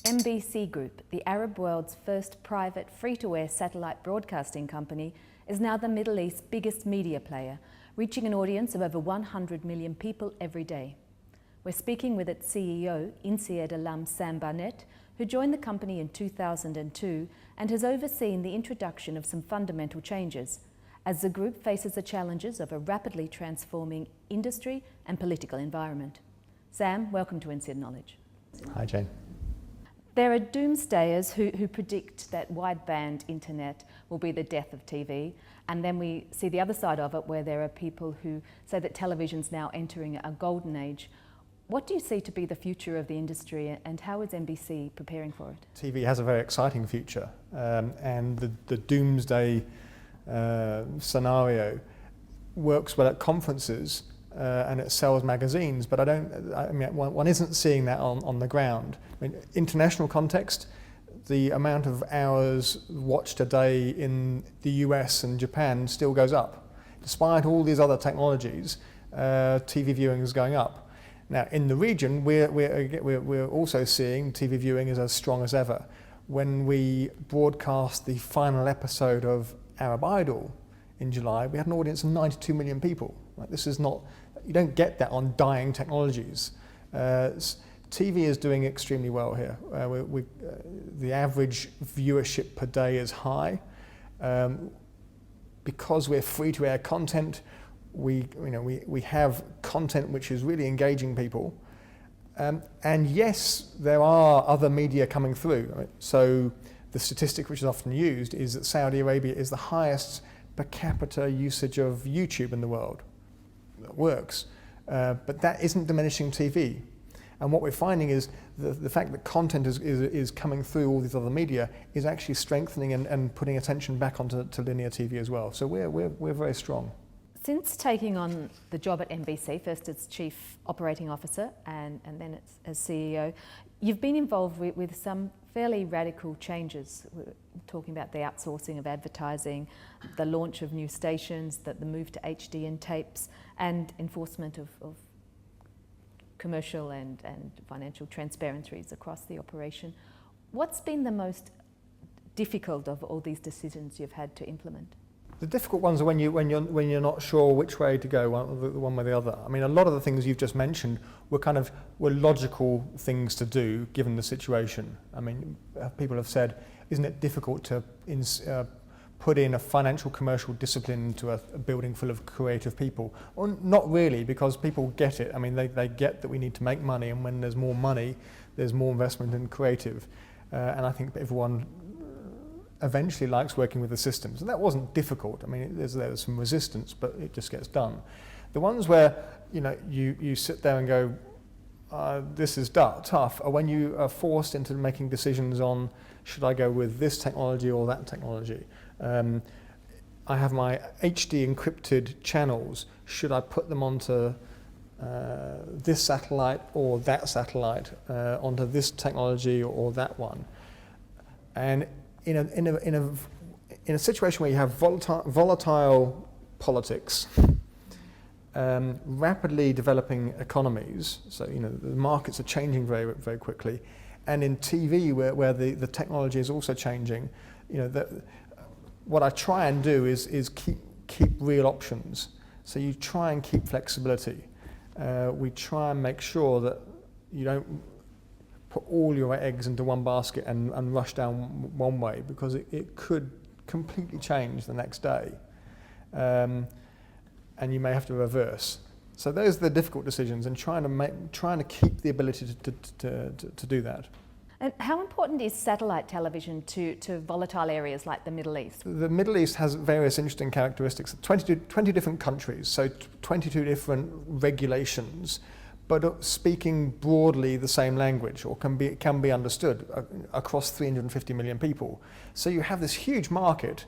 MBC Group, the Arab world's first private free-to-air satellite broadcasting company, is now the Middle East's biggest media player, reaching an audience of over 100 million people every day. We're speaking with its CEO, Insyed Alam Sam Barnett, who joined the company in 2002 and has overseen the introduction of some fundamental changes, as the group faces the challenges of a rapidly transforming industry and political environment. Sam, welcome to Insyed Knowledge. Hi, Jane. There are doomsdayers who predict that wideband internet will be the death of TV, and then we see the other side of it where there are people who say that television's now entering a golden age. What do you see to be the future of the industry, and how is MBC preparing for it? TV has a very exciting future, and the doomsday scenario works well at conferences and it sells magazines, but one isn't seeing that on the ground. I mean, international context, the amount of hours watched a day in the US and Japan still goes up. Despite all these other technologies, TV viewing is going up. Now, in the region, we're also seeing TV viewing is as strong as ever. When we broadcast the final episode of Arab Idol in July, we had an audience of 92 million people. Like, this is not, you don't get that on dying technologies. TV is doing extremely well here. The average viewership per day is high. Because we're free to air content, we have content which is really engaging people. And yes, there are other media coming through. Right? So the statistic which is often used is that Saudi Arabia is the highest per capita usage of YouTube in the world. That works. But that isn't diminishing TV. And what we're finding is the fact that content is coming through all these other media is actually strengthening and putting attention back onto linear TV as well. So we're very strong. Since taking on the job at MBC, first as Chief Operating Officer and then as CEO, you've been involved with some fairly radical changes. We're talking about the outsourcing of advertising, the launch of new stations, the move to HD and tapes, and enforcement of commercial and financial transparencies across the operation. What's been the most difficult of all these decisions you've had to implement? The difficult ones are when you're not sure which way to go, one way or the other. I mean, a lot of the things you've just mentioned were logical things to do given the situation. I mean, people have said, isn't it difficult to put in a financial commercial discipline into a building full of creative people? Well, not really, because people get it. I mean, they get that we need to make money, and when there's more money, there's more investment in creative. And I think everyone eventually likes working with the systems. And that wasn't difficult. I mean, there's some resistance, but it just gets done. The ones where you sit there and go, this is tough, are when you are forced into making decisions on, should I go with this technology or that technology? I have my HD encrypted channels. Should I put them onto this satellite or that satellite, onto this technology or that one? And in a situation where you have volatile politics, rapidly developing economies, so the markets are changing very, very quickly, and in TV where the technology is also changing, what I try and do is keep real options. So you try and keep flexibility. We try and make sure that you don't put all your eggs into one basket and rush down one way, because it could completely change the next day, and you may have to reverse. So those are the difficult decisions, and trying to keep the ability to do that. And how important is satellite television to volatile areas like the Middle East? The Middle East has various interesting characteristics. 20 different countries, so 22 different regulations, but speaking broadly the same language, or can be understood across 350 million people. So you have this huge market,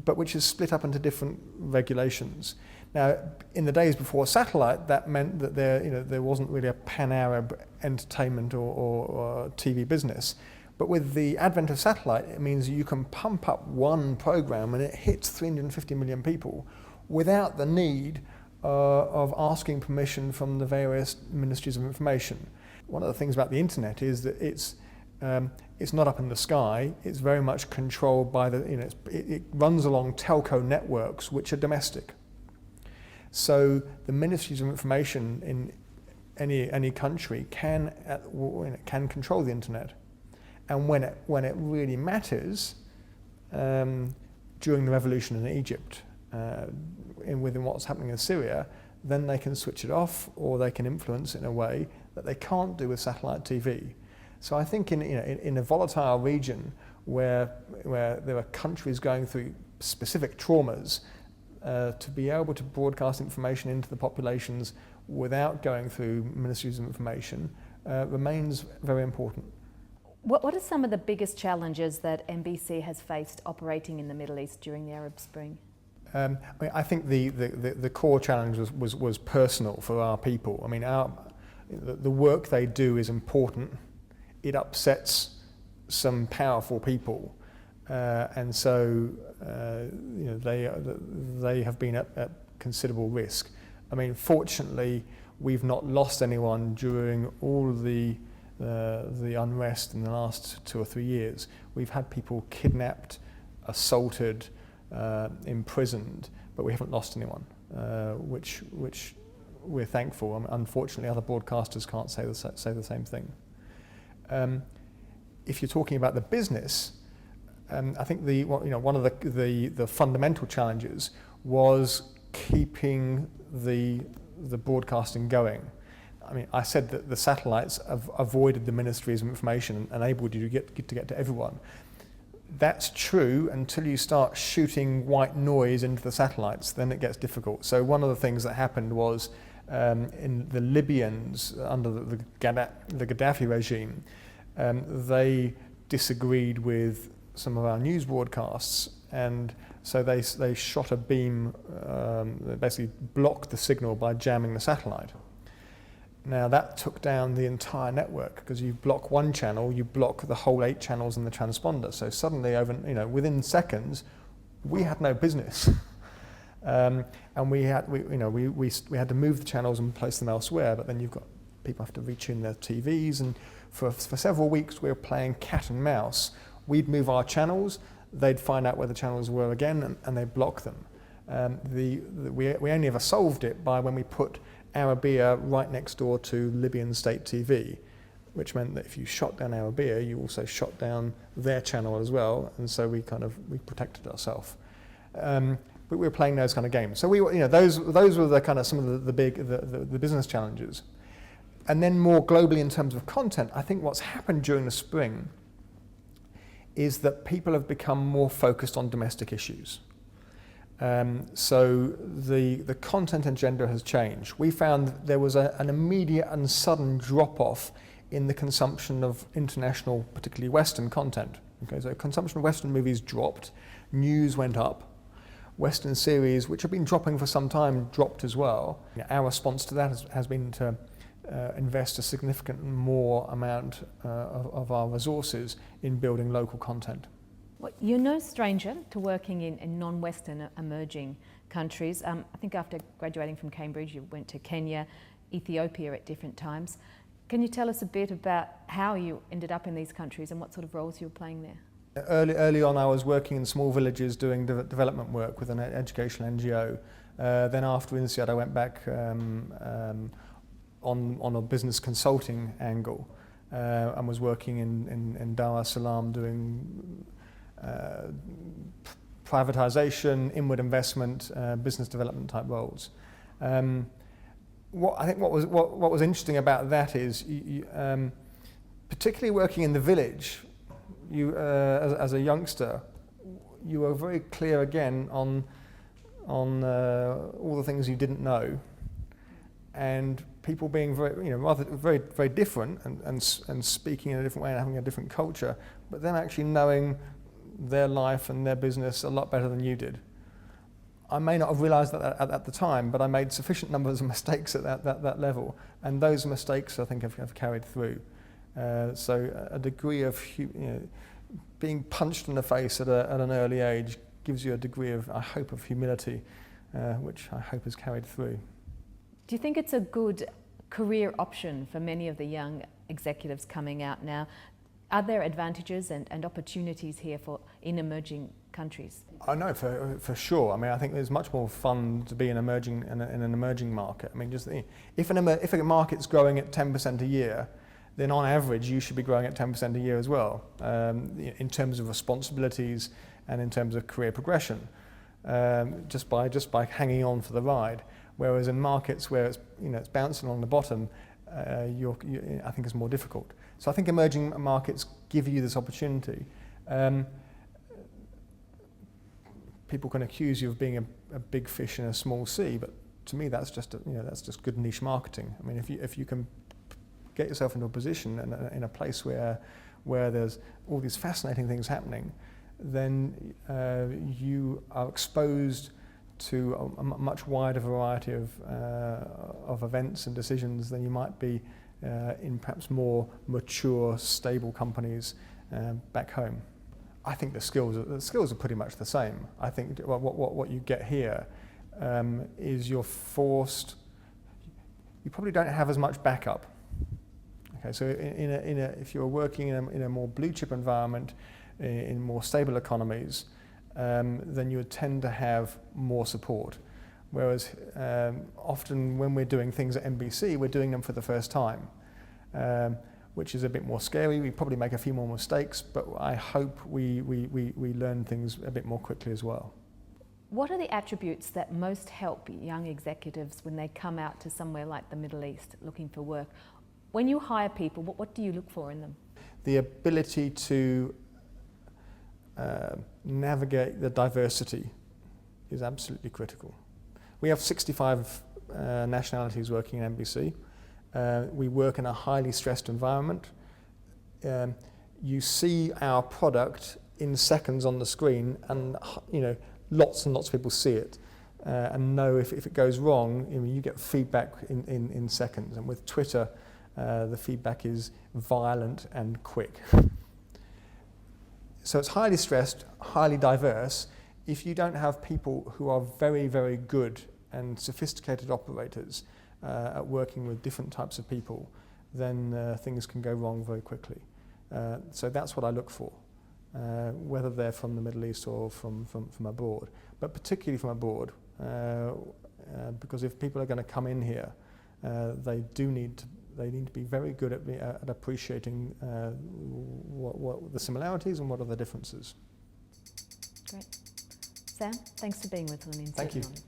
but which is split up into different regulations. Now, in the days before satellite, that meant that there wasn't really a pan-Arab entertainment or TV business. But with the advent of satellite, it means you can pump up one program and it hits 350 million people without the need of asking permission from the various ministries of information. One of the things about the internet is that it's it's not up in the sky. It's very much controlled by it runs along telco networks which are domestic. So the ministries of information in any country can control the internet, and when it really matters, during the revolution in Egypt, within what's happening in Syria, then they can switch it off, or they can influence it in a way that they can't do with satellite TV. So I think in a volatile region where there are countries going through specific traumas, to be able to broadcast information into the populations without going through ministries of information remains very important. What are some of the biggest challenges that MBC has faced operating in the Middle East during the Arab Spring? I think the core challenge was personal for our people. I mean, the work they do is important. It upsets some powerful people, and so they have been at considerable risk. I mean, fortunately, we've not lost anyone during all of the unrest in the last 2 or 3 years. We've had people kidnapped, assaulted, imprisoned, but we haven't lost anyone, which we're thankful. I mean, unfortunately, other broadcasters can't say the same thing. If you're talking about the business, I think one of the fundamental challenges was keeping the broadcasting going. I mean, I said that the satellites have avoided the ministries of information and enabled you to get to everyone. That's true until you start shooting white noise into the satellites, then it gets difficult. So one of the things that happened was in the Libyans under the Gaddafi regime, they disagreed with some of our news broadcasts, and so they shot a beam that basically blocked the signal by jamming the satellite. Now that took down the entire network, because you block one channel, you block the whole 8 channels in the transponder. So suddenly, within seconds, we had no business, and we had to move the channels and place them elsewhere. But then you've got people have to retune their TVs, and for several weeks we were playing cat and mouse. We'd move our channels, they'd find out where the channels were again, and they'd block them. We only ever solved it by when we put Arabia right next door to Libyan state TV, which meant that if you shot down Arabia, you also shot down their channel as well, and so we protected ourselves. But we were playing those kind of games. So those were the kind of some of the big business challenges. And then more globally in terms of content, I think what's happened during the spring is that people have become more focused on domestic issues. So the content agenda has changed. We found that there was an immediate and sudden drop-off in the consumption of international, particularly Western content. Okay, so consumption of Western movies dropped, news went up, Western series, which have been dropping for some time, dropped as well. Our response to that has been to invest a significant more amount of our resources in building local content. Well, you're no stranger to working in non-Western emerging countries. I think after graduating from Cambridge, you went to Kenya, Ethiopia at different times. Can you tell us a bit about how you ended up in these countries and what sort of roles you were playing there? Early on, I was working in small villages doing development work with an educational NGO. Then after INSEAD, I went back on a business consulting angle and was working in Dar es Salaam doing privatization, inward investment, business development type roles. What was interesting about that is, particularly working in the village, as a youngster, you were very clear again on all the things you didn't know, and people being very different and speaking in a different way and having a different culture, but then actually knowing their life and their business a lot better than you did. I may not have realised that at the time, but I made sufficient numbers of mistakes at that level, and those mistakes I think have carried through. So a degree of being punched in the face at an early age gives you a degree of, I hope, of humility, which I hope has carried through. Do you think it's a good career option for many of the young executives coming out now? Are there advantages and opportunities here in emerging countries? I know for sure. I mean, I think there's much more fun to be in an emerging market. I mean, just if a market's growing at 10% a year, then on average you should be growing at 10% a year as well, in terms of responsibilities and in terms of career progression, just by hanging on for the ride. Whereas in markets where it's bouncing along the bottom, I think it's more difficult. So I think emerging markets give you this opportunity. People can accuse you of being a big fish in a small sea, but to me that's just good niche marketing. I mean, if you can get yourself into a position in a place where there's all these fascinating things happening, then you are exposed to a much wider variety of events and decisions than you might be in perhaps more mature, stable companies back home. I think the skills are pretty much the same. I think what you get here is you're forced. You probably don't have as much backup. Okay, so if you're working in a more blue chip environment, in more stable economies, then you would tend to have more support. Whereas often when we're doing things at MBC, we're doing them for the first time, which is a bit more scary. We probably make a few more mistakes, but I hope we learn things a bit more quickly as well. What are the attributes that most help young executives when they come out to somewhere like the Middle East looking for work? When you hire people, what do you look for in them? The ability to navigate the diversity is absolutely critical. We have 65 nationalities working in MBC. We work in a highly stressed environment. You see our product in seconds on the screen, and lots and lots of people see it and know if it goes wrong. You get feedback in seconds, and with Twitter, the feedback is violent and quick. So it's highly stressed, highly diverse. If you don't have people who are very, very good and sophisticated operators at working with different types of people, then things can go wrong very quickly. So that's what I look for, whether they're from the Middle East or from abroad, but particularly from abroad, because if people are going to come in here, they need to be very good at appreciating what the similarities and what are the differences. Great. Sam, thanks for being with us on Insert Thank you. Knowledge.